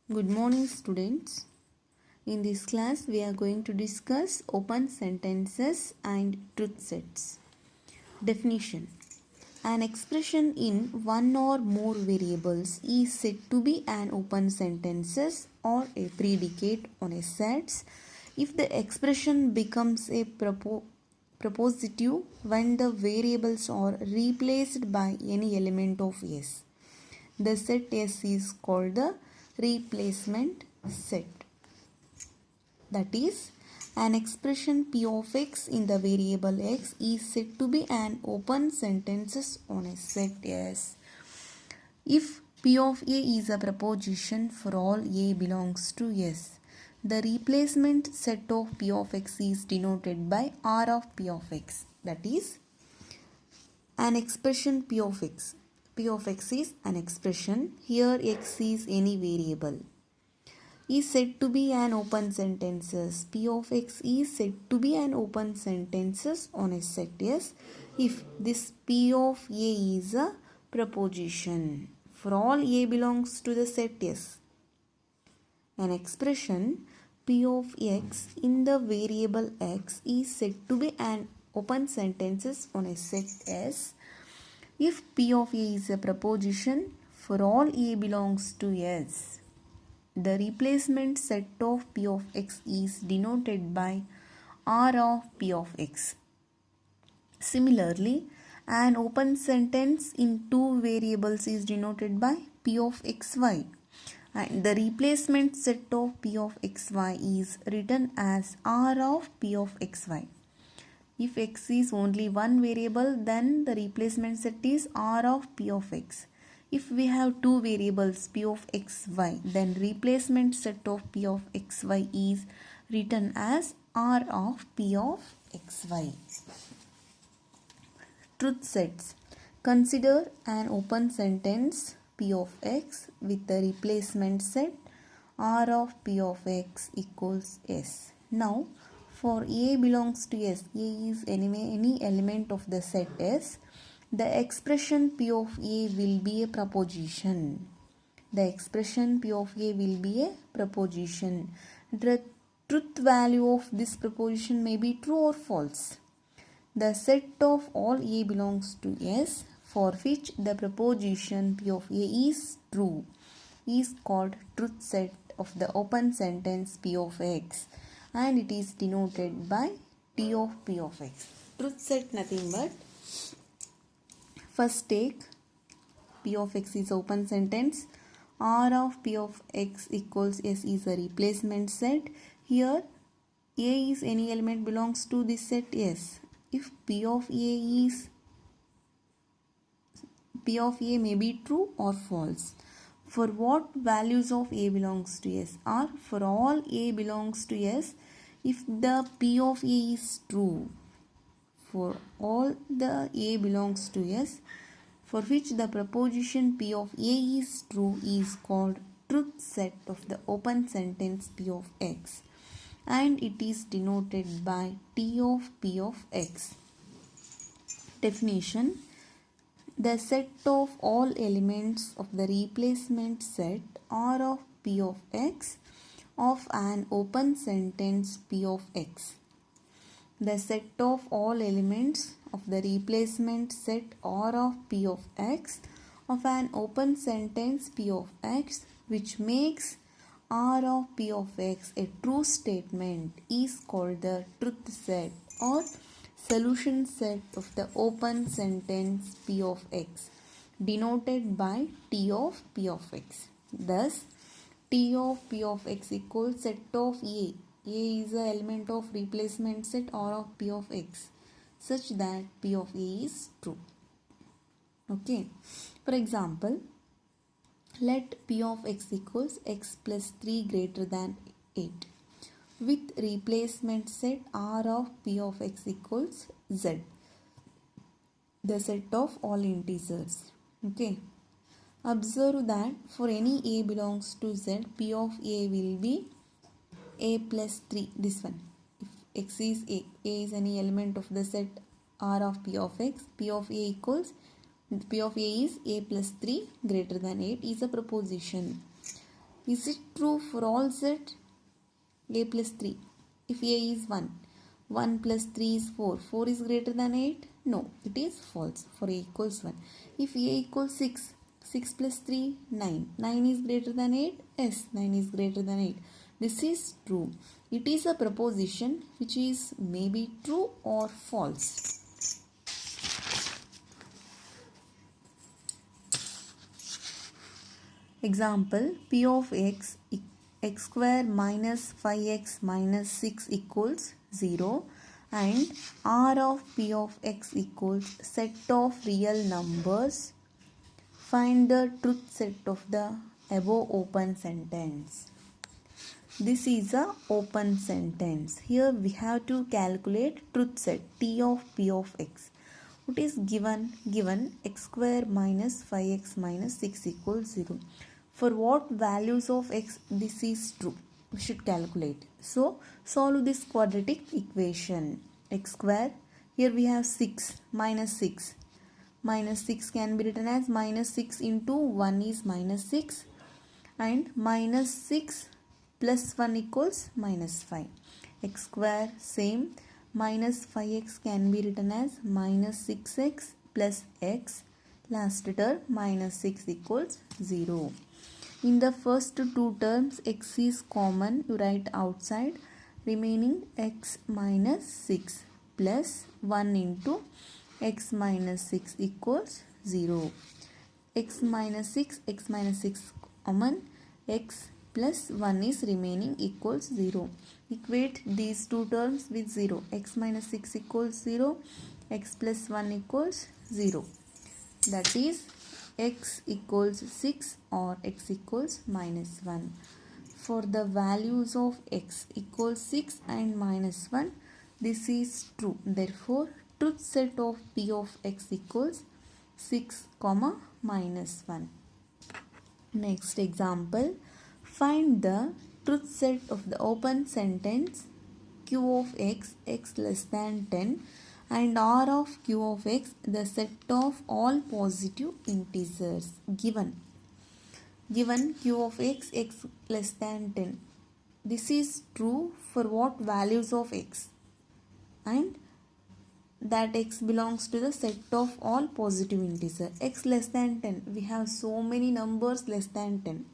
Good morning, students. In this class, we are going to discuss open sentences and truth sets. Definition: an expression in one or more variables is said to be an open sentence or a predicate on a set if the expression becomes a propositive when the variables are replaced by any element of S. The set S is called the replacement set. That is, an expression p of x in the variable x is said to be an open sentence on a set S if p of a is a proposition for all a belongs to S. The replacement set of p of x is denoted by R of p of x. That is, an expression p of x. P of x is an expression. Here x is any variable. Is said to be an open sentence. P of x is said to be an open sentence on a set S if this P of A is a proposition for all A belongs to the set S. An expression P of x in the variable x is said to be an open sentence on a set S if P of A is a proposition for all A belongs to S. The replacement set of P of x is denoted by R of P of x. Similarly, an open sentence in two variables is denoted by P of xy. And the replacement set of P of xy is written as R of P of xy. If x is only one variable, then the replacement set is R of P of x. If we have two variables P of xy, then replacement set of P of xy is written as R of P of xy. Truth sets. Consider an open sentence P of x with the replacement set R of P of x equals S. Now, for A belongs to S, A is any element of the set S, the expression P of A will be a proposition. The expression P of A will be a proposition. The truth value of this proposition may be true or false. The set of all A belongs to S for which the proposition P of A is true is called truth set of the open sentence P of x, and it is denoted by T of P of x. Truth set nothing but, first take P of x is open sentence, R of P of x equals S is a replacement set. Here A is any element belongs to this set S. If P of A may be true or false. For what values of A belongs to S are for all A belongs to S if the P of A is true. For all the A belongs to S for which the proposition P of A is true is called truth set of the open sentence P of x, and it is denoted by T of P of x. Definition: the set of all elements of the replacement set R of P of x of an open sentence P of x. The set of all elements of the replacement set R of P of x of an open sentence P of x which makes R of P of x a true statement is called the truth set or solution set of the open sentence P of x, denoted by T of P of x. Thus, T of P of x equals set of A. A is the element of replacement set R of P of x such that P of A is true. Okay. For example, let P of x equals x plus 3 greater than 8 with replacement set R of P of x equals Z, the set of all integers. Okay. Observe that for any A belongs to Z, P of A will be A plus 3, this one. If x is A is any element of the set R of P of x, P of A equals, P of A is A plus 3 greater than 8 is a proposition. Is it true for all z? A plus 3. If a is 1, 1 plus 3 is 4. 4 is greater than 8? No, it is false for a equals 1. If a equals 6, 6 plus 3, 9. 9 is greater than 8? Yes, 9 is greater than 8. This is true. It is a proposition which is maybe true or false. Example, P of x, x square minus 5x minus 6 equals 0 and R of P of x equals set of real numbers. Find the truth set of the above open sentence. This is a open sentence. Here we have to calculate truth set T of P of x. What is given? Given x square minus 5x minus 6 equals 0. For what values of x this is true? We should calculate. So solve this quadratic equation. X square, here we have 6 minus 6. Minus 6 can be written as minus 6 into 1 is minus 6 and minus 6 plus 1 equals minus 5. X square same, minus 5x can be written as minus 6x plus x, last term minus 6 equals 0. In the first two terms x is common, you write outside, remaining x minus 6 plus 1 into x minus 6 equals 0. X minus 6 common, x plus 1 is remaining equals 0. Equate these two terms with 0. X minus 6 equals 0. X plus 1 equals 0. That is x equals 6 or x equals minus 1. For the values of x equals 6 and minus 1, this is true. Therefore, truth set of P of x equals 6, minus 1. Next example, find the truth set of the open sentence Q of x, x less than 10 and R of Q of x, the set of all positive integers. Given Q of x, x less than 10. This is true for what values of x? And that x belongs to the set of all positive integers. X less than 10. We have so many numbers less than 10.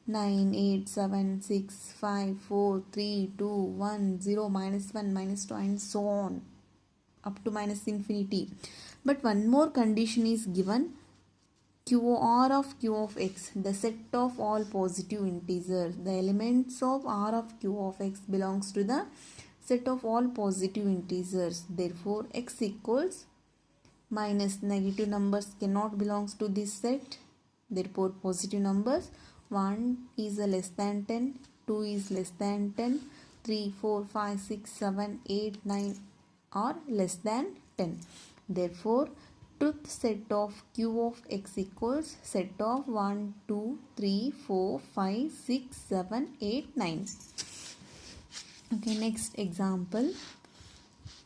9, 8, 7, 6, 5, 4, 3, 2, 1, 0, minus 1, minus 2 and so on up to minus infinity. But one more condition is given. R of Q of x, the set of all positive integers. The elements of R of Q of x belongs to the set of all positive integers. Therefore, x equals minus negative numbers cannot belongs to this set. Therefore, positive numbers 1 is a less than 10, 2 is less than 10, 3, 4, 5, 6, 7, 8, 9 are less than 10. Therefore, truth set of Q of x equals set of 1, 2, 3, 4, 5, 6, 7, 8, 9. Okay, next example.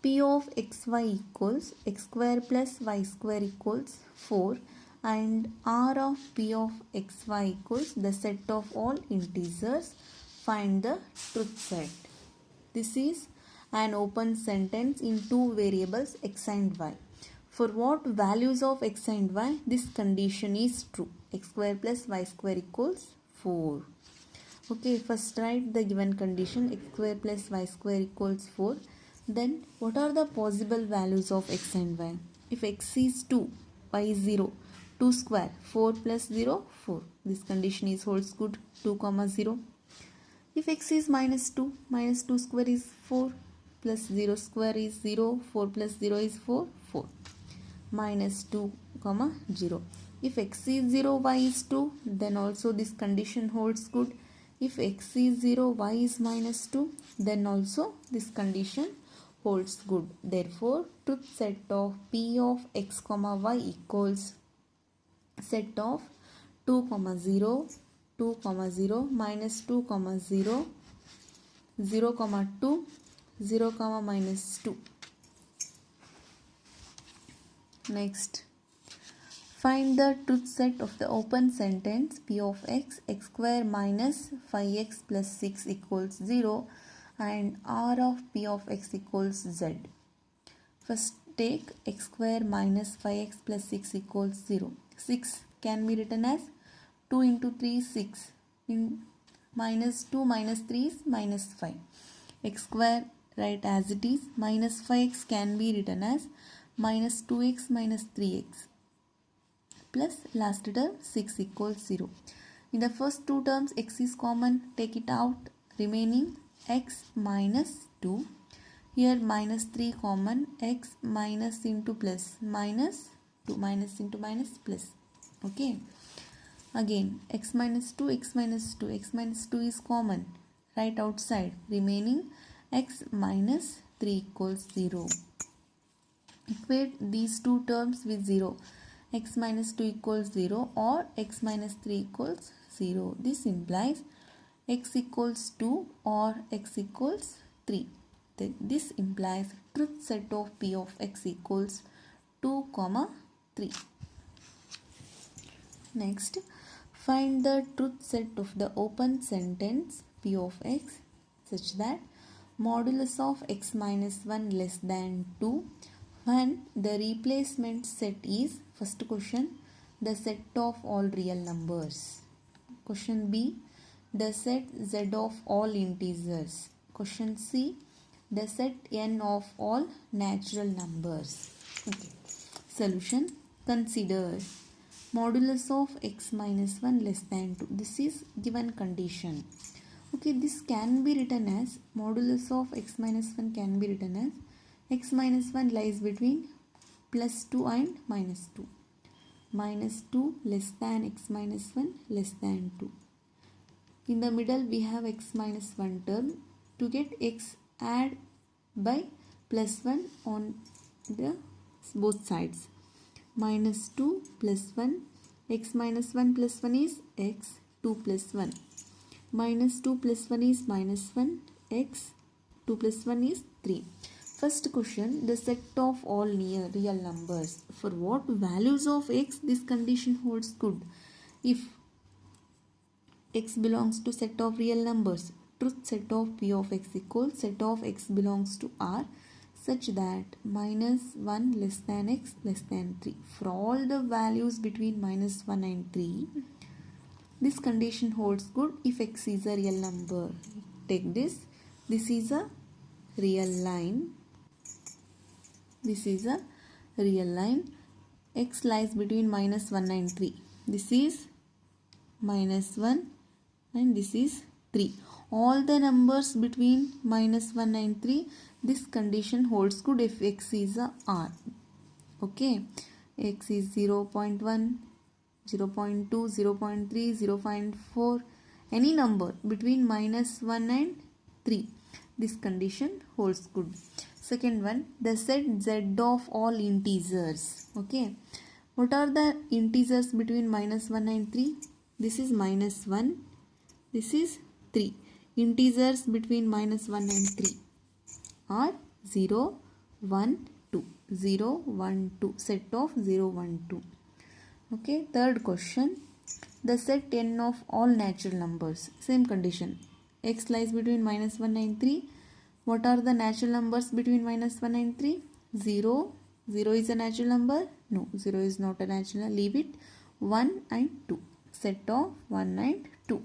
P of xy equals x square plus y square equals 4 and R of P of xy equals the set of all integers. Find the truth set. This is an open sentence in two variables x and y. For what values of x and y this condition is true? X square plus y square equals 4. Okay, first write the given condition x square plus y square equals 4. Then what are the possible values of x and y? If x is 2, y is 0, 2 square, 4 plus 0, 4. This condition is holds good, 2, 0. If x is minus 2 square is 4, plus 0 square is 0, 4 plus 0 is 4, 4. Minus 2, 0. If x is 0, y is 2, then also this condition holds good. If x is 0, y is minus 2, then also this condition holds good. Therefore, truth set of P of x, y equals set of 2, 0, 2, 0, minus 2, 0, 0, 2, 0, minus 2. Next, Find the truth set of the open sentence p of x, x square minus 5x plus 6 equals 0 and r of p of x equals z. First take x square minus 5x plus 6 equals 0. 6 can be written as 2 into 3 6. In minus 2 minus 3 is minus 5. X square write as it is. Minus 5x can be written as minus 2x minus 3x. Plus last term 6 equals 0. In the first two terms x is common, take it out, remaining x minus 2. Here minus 3 common, x minus into plus minus 2, minus into minus plus. Okay. Again x minus 2, x minus 2, x minus 2 is common, right outside, remaining x minus 3 equals 0. Equate these two terms with 0. X minus 2 equals 0 or x minus 3 equals 0. This implies x equals 2 or x equals 3. This implies truth set of p of x equals 2, 3. Next, find the truth set of the open sentence p of x such that modulus of x minus 1 less than 2 when the replacement set is, first question, the set of all real numbers. Question B, the set z of all integers. Question C, the set n of all natural numbers. Okay. Solution, consider modulus of x minus 1 less than 2. This is given condition. Okay, this can be written as modulus of x minus 1 can be written as x minus 1 lies between plus 2 and minus 2. Minus 2 less than x minus 1 less than 2. In the middle we have x minus 1 term. To get x, add by plus 1 on the both sides. Minus 2 plus 1, x minus 1 plus 1 is x, 2 plus 1. Minus 2 plus 1 is minus 1, x, 2 plus 1 is 3. First question, the set of all real numbers. For what values of x this condition holds good? If x belongs to set of real numbers, truth set of p of x equals set of x belongs to R such that minus 1 less than x less than 3. For all the values between minus 1 and 3, this condition holds good if x is a real number. Take this. This is a real line. This is a real line. X lies between minus 1 and 3. This is minus 1 and this is 3. All the numbers between minus 1 and 3, this condition holds good if x is a R. Okay. X is 0.1, 0.2, 0.3, 0.4. Any number between minus 1 and 3. This condition holds good. Second one, the set z of all integers. Okay. What are the integers between minus 1 and 3? This is minus 1. This is 3. Integers between minus 1 and 3 are 0, 1, 2. 0, 1, 2. Set of 0, 1, 2. Okay. Third question, the set n of all natural numbers. Same condition. X lies between minus 1 and 3. What are the natural numbers between minus 1 and 3? 0. 0 is a natural number? No, 0 is not a natural number. Leave it. 1 and 2. Set of 1 and 2.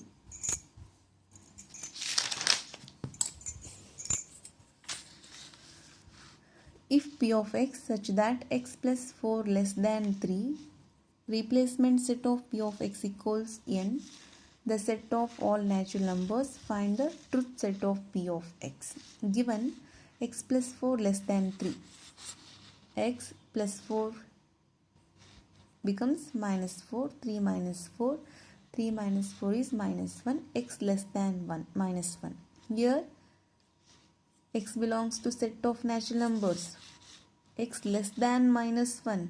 If p of x such that x plus 4 less than 3, replacement set of p of x equals n, the set of all natural numbers, find the truth set of p of x. Given x plus 4 less than 3, x plus 4 becomes minus 4, 3 minus 4, 3 minus 4 is minus 1, x less than 1, minus 1. Here x belongs to set of natural numbers. X less than minus 1.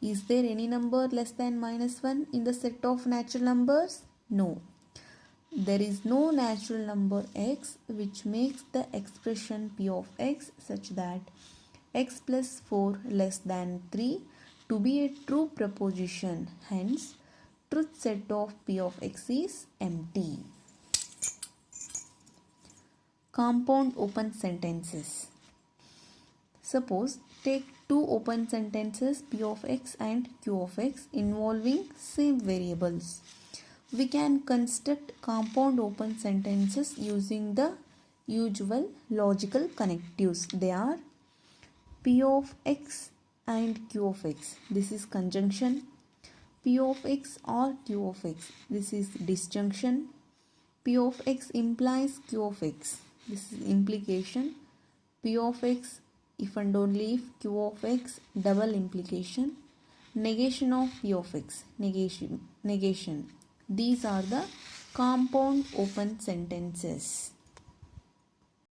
Is there any number less than minus 1 in the set of natural numbers? No. There is no natural number x which makes the expression p of x such that x plus 4 less than 3 to be a true proposition. Hence, truth set of P of X is empty. Compound open sentences. Suppose take two open sentences P of X and Q of X involving same variables. We can construct compound open sentences using the usual logical connectives. They are P of X and Q of X. This is conjunction. P of X or Q of X. This is disjunction. P of X implies Q of X. This is implication. P of X if and only if Q of X, double implication. Negation of P of X, negation. These are the compound open sentences.